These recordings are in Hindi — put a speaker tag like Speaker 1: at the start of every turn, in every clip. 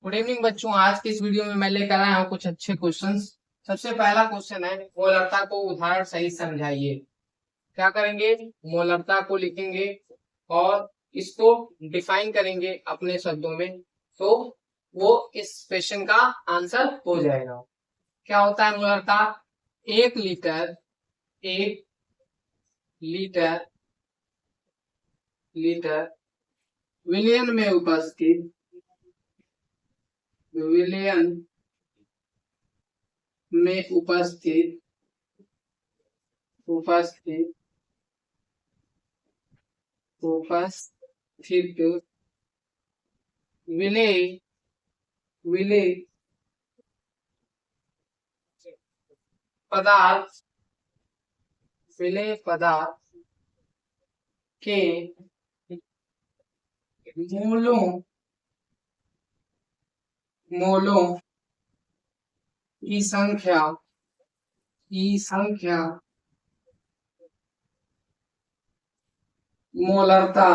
Speaker 1: गुड इवनिंग बच्चों। आज की इस वीडियो में मैं लेकर आया हूँ कुछ अच्छे क्वेश्चंस। सबसे पहला क्वेश्चन है, मोलरता को उदाहरण सही समझाइए। क्या करेंगे? मोलरता को लिखेंगे और इसको डिफाइन करेंगे अपने शब्दों में, तो वो इस क्वेश्चन का आंसर हो जाएगा। क्या होता है मोलरता? एक लीटर, एक लीटर लीटर विलियन में उपस्थित, विलियन में उपस्थित उपस्थित उपस्थित विलेय विलेय पदार्थ विलेय पदार्थ के मोलों मोलों की संख्या मोलरता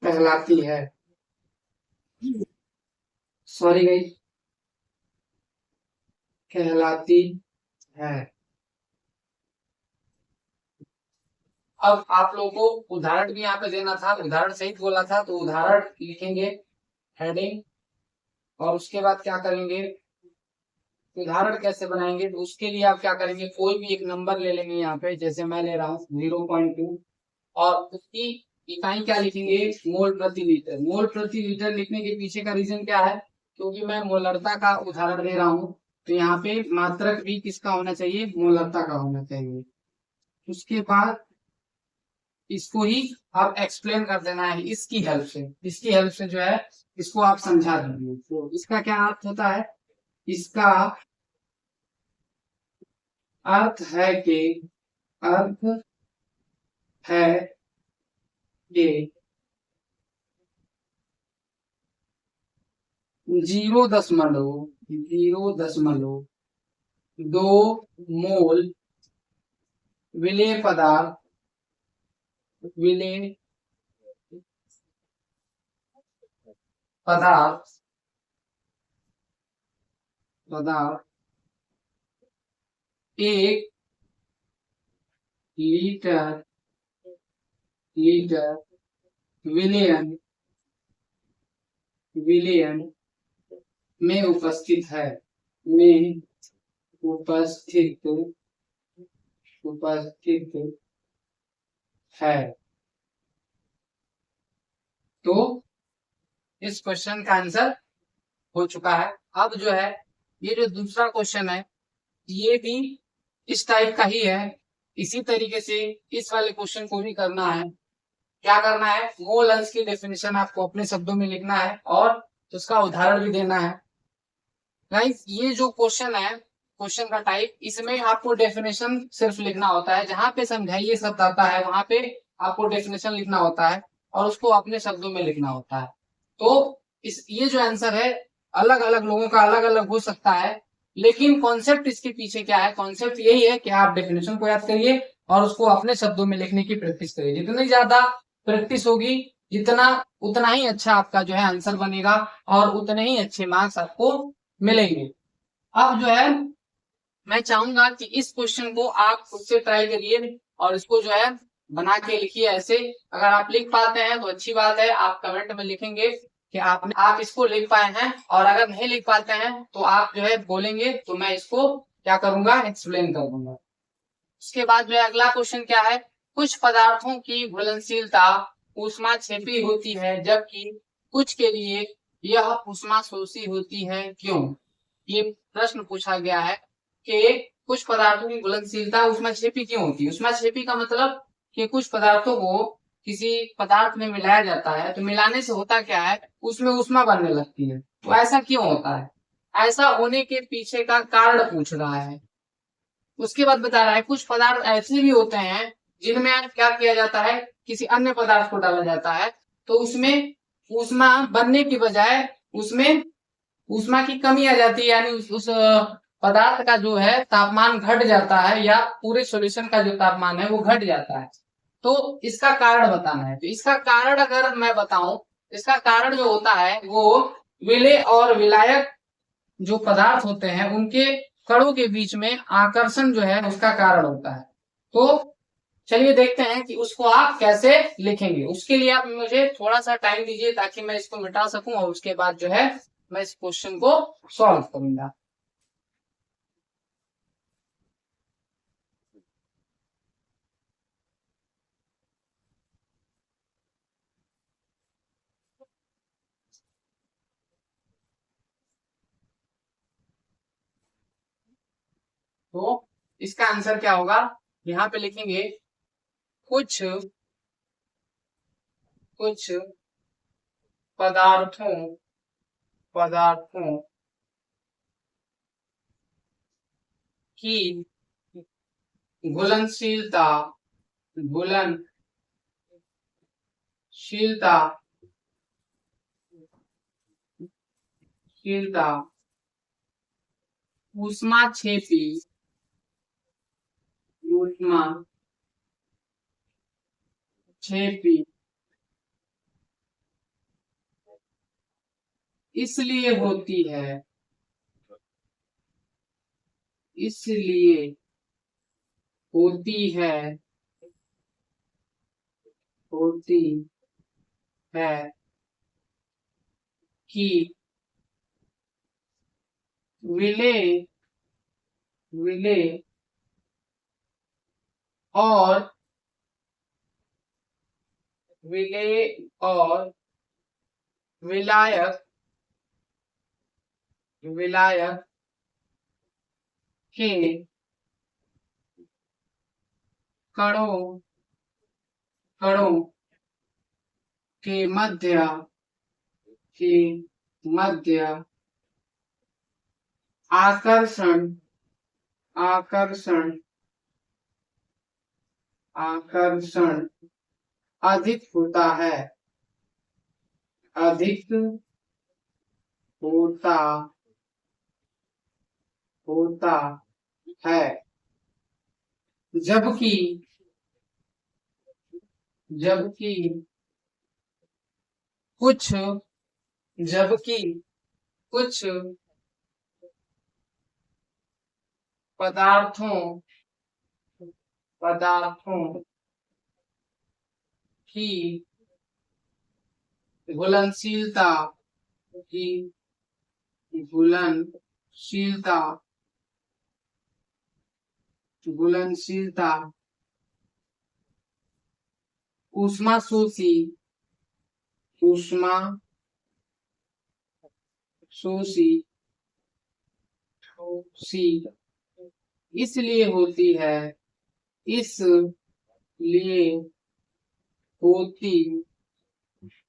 Speaker 1: कहलाती है। सॉरी गाइस, कहलाती है। अब आप लोगों को उदाहरण भी यहाँ पे देना था, उदाहरण सहित बोला था, तो उदाहरण लिखेंगे हेडिंग, और उसके बाद क्या करेंगे, उदाहरण कैसे बनाएंगे, तो उसके लिए आप क्या करेंगे, कोई भी एक नंबर ले लेंगे। यहाँ पे जैसे मैं ले रहा हूँ 0.2, और उसकी इकाई क्या लिखेंगे, मोल प्रति लीटर। मोल प्रति लीटर लिखने के पीछे का रीजन क्या है, क्योंकि मैं मोलरता का उदाहरण दे रहा हूँ, तो यहाँ पे मात्रक भी किसका होना चाहिए, मोलरता का होना चाहिए। उसके बाद इसको ही आप एक्सप्लेन कर देना है इसकी हेल्प से जो है इसको आप समझा दीजिए। तो इसका क्या अर्थ होता है, इसका अर्थ है कि 0.02 मोल विलेय पदार्थ एक लीटर विलियन में उपस्थित है, उपस्थित है। तो इस क्वेश्चन का आंसर हो चुका है। अब जो है ये जो दूसरा क्वेश्चन है, ये भी इस टाइप का ही है। इसी तरीके से इस वाले क्वेश्चन को भी करना है। क्या करना है, मोल अंश की डेफिनेशन आपको अपने शब्दों में लिखना है और उसका उदाहरण भी देना है। गाइस, ये जो क्वेश्चन है, क्वेश्चन का टाइप, इसमें आपको डेफिनेशन सिर्फ लिखना होता है। जहां पे समझाइए शब्द आता है वहां पे आपको डेफिनेशन लिखना होता है और उसको अपने शब्दों में लिखना होता है। तो ये जो आंसर है, अलग अलग लोगों का अलग अलग हो सकता है, लेकिन कॉन्सेप्ट इसके पीछे क्या है, कॉन्सेप्ट यही है कि आप डेफिनेशन को याद करिए और उसको अपने शब्दों में लिखने की प्रैक्टिस करिए। जितनी ज्यादा प्रैक्टिस होगी, जितना उतना ही अच्छा आपका जो है आंसर बनेगा और उतने ही अच्छे मार्क्स आपको मिलेंगे। अब जो है मैं चाहूंगा कि इस क्वेश्चन को आप खुद से ट्राई करिए और इसको जो है बना के लिखिए ऐसे। अगर आप लिख पाते हैं तो अच्छी बात है, आप कमेंट में लिखेंगे कि आप इसको लिख पाए हैं, और अगर नहीं लिख पाते हैं तो आप जो है बोलेंगे, तो मैं इसको क्या करूंगा, एक्सप्लेन कर दूंगा। उसके बाद जो है अगला क्वेश्चन क्या है, कुछ पदार्थों की घुलनशीलता ऊष्मा छेपी होती है जबकि कुछ के लिए यह ऊष्मा शोषी होती है, क्यों? ये प्रश्न पूछा गया है कि कुछ पदार्थों की घुलनशीलता ऊष्मा छेपी क्यों होती है। ऊष्मा छेपी का मतलब कि कुछ पदार्थों को किसी पदार्थ में मिलाया जाता है, तो मिलाने से होता क्या है, उसमें ऊष्मा बनने लगती है। तो ऐसा क्यों होता है, ऐसा होने के पीछे का कारण पूछ रहा है। उसके बाद बता रहा है कुछ पदार्थ ऐसे भी होते हैं जिनमें क्या किया जाता है, किसी अन्य पदार्थ को डाला जाता है, तो उसमें ऊष्मा बनने की बजाय उसमें ऊष्मा की कमी आ जाती है, यानी उस पदार्थ का जो है तापमान घट जाता है, या पूरे सॉल्यूशन का जो तापमान है वो घट जाता है। तो इसका कारण बताना है। तो इसका कारण अगर मैं बताऊं, इसका कारण जो होता है वो विलेय और विलायक जो पदार्थ होते हैं उनके कणों के बीच में आकर्षण जो है उसका कारण होता है। तो चलिए देखते हैं कि उसको आप कैसे लिखेंगे। उसके लिए आप मुझे थोड़ा सा टाइम दीजिए ताकि मैं इसको मिटा सकूं और उसके बाद जो है मैं इस क्वेश्चन को सॉल्व करूंगा। तो इसका आंसर क्या होगा, यहाँ पे लिखेंगे कुछ कुछ पदार्थों पदार्थों की घुलनशीलता घुलनशीलता शीलता ऊष्माक्षेपी ऊष्माक्षेपी इसलिए होती है इसलिए होती है होती है कि विलेय विलेय और विलेय और विलायक विलायक के कणों कणों के मध्य आकर्षण आकर्षण आकर्षण अधिक होता है अधिक होता होता है जबकि जबकि कुछ जबकि कुछ पदार्थों पदार्थों की घुलनशीलता की घुलनशीलता घुलनशीलता ऊष्मा शोषी ऊष्मा शोषी इसलिए होती है इसलिए होती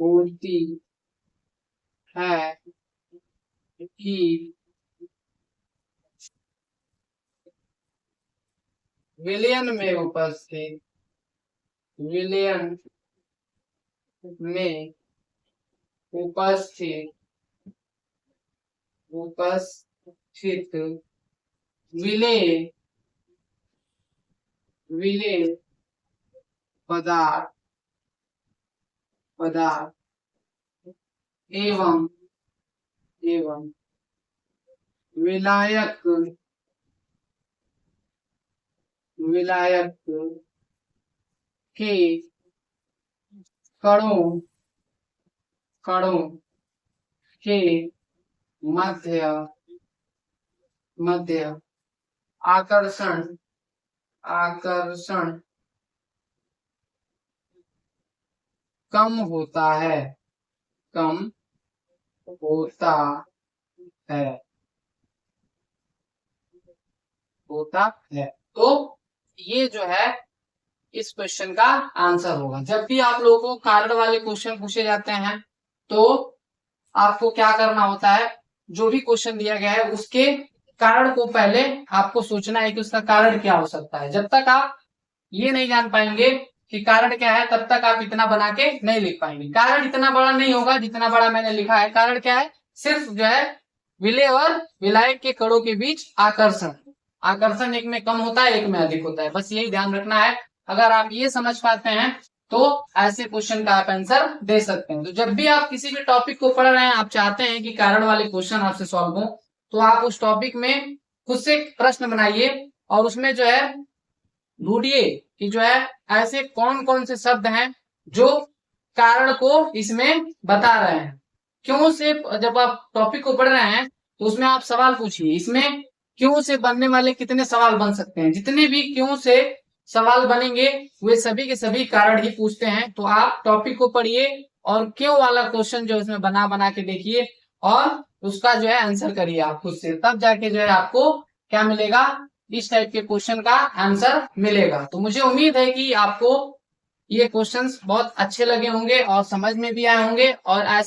Speaker 1: होती है कि विलयन में उपस्थित विलयन में उपस्थित उपस्थित विलेय विलेय पदार्थ पदार्थ एवं एवं विलायक विलायक के कणों कणों के मध्य मध्य आकर्षण आकर्षण कम होता है कम होता है होता है। तो ये जो है इस क्वेश्चन का आंसर होगा। जब भी आप लोगों को कारण वाले क्वेश्चन पूछे जाते हैं तो आपको क्या करना होता है, जो भी क्वेश्चन दिया गया है उसके कारण को पहले आपको सोचना है कि उसका कारण क्या हो सकता है। जब तक आप ये नहीं जान पाएंगे कि कारण क्या है तब तक आप इतना बना के नहीं लिख पाएंगे। कारण इतना बड़ा नहीं होगा जितना बड़ा मैंने लिखा है। कारण क्या है, सिर्फ जो है विलेय और विलायक के कणों के बीच आकर्षण आकर्षण एक में कम होता है एक में अधिक होता है, बस यही ध्यान रखना है। अगर आप ये समझ पाते हैं तो ऐसे क्वेश्चन का आप आंसर दे सकते हैं। तो जब भी आप किसी भी टॉपिक को पढ़ रहे हैं, आप चाहते हैं कि कारण वाले क्वेश्चन आपसे सॉल्व हो, तो आप उस टॉपिक में खुद से प्रश्न बनाइए और उसमें जो है ढूंढिए कि जो है ऐसे कौन कौन से शब्द हैं जो कारण को इसमें बता रहे हैं। क्यों से जब आप टॉपिक को पढ़ रहे हैं तो उसमें आप सवाल पूछिए, इसमें क्यों से बनने वाले कितने सवाल बन सकते हैं, जितने भी क्यों से सवाल बनेंगे वे सभी के सभी कारण ही पूछते हैं। तो आप टॉपिक को पढ़िए और क्यों वाला क्वेश्चन जो इसमें बना बना के देखिए और उसका जो है आंसर करिए आप खुद से, तब जाके जो है आपको क्या मिलेगा, इस टाइप के क्वेश्चन का आंसर मिलेगा। तो मुझे उम्मीद है कि आपको ये क्वेश्चंस बहुत अच्छे लगे होंगे और समझ में भी आए होंगे और ऐसे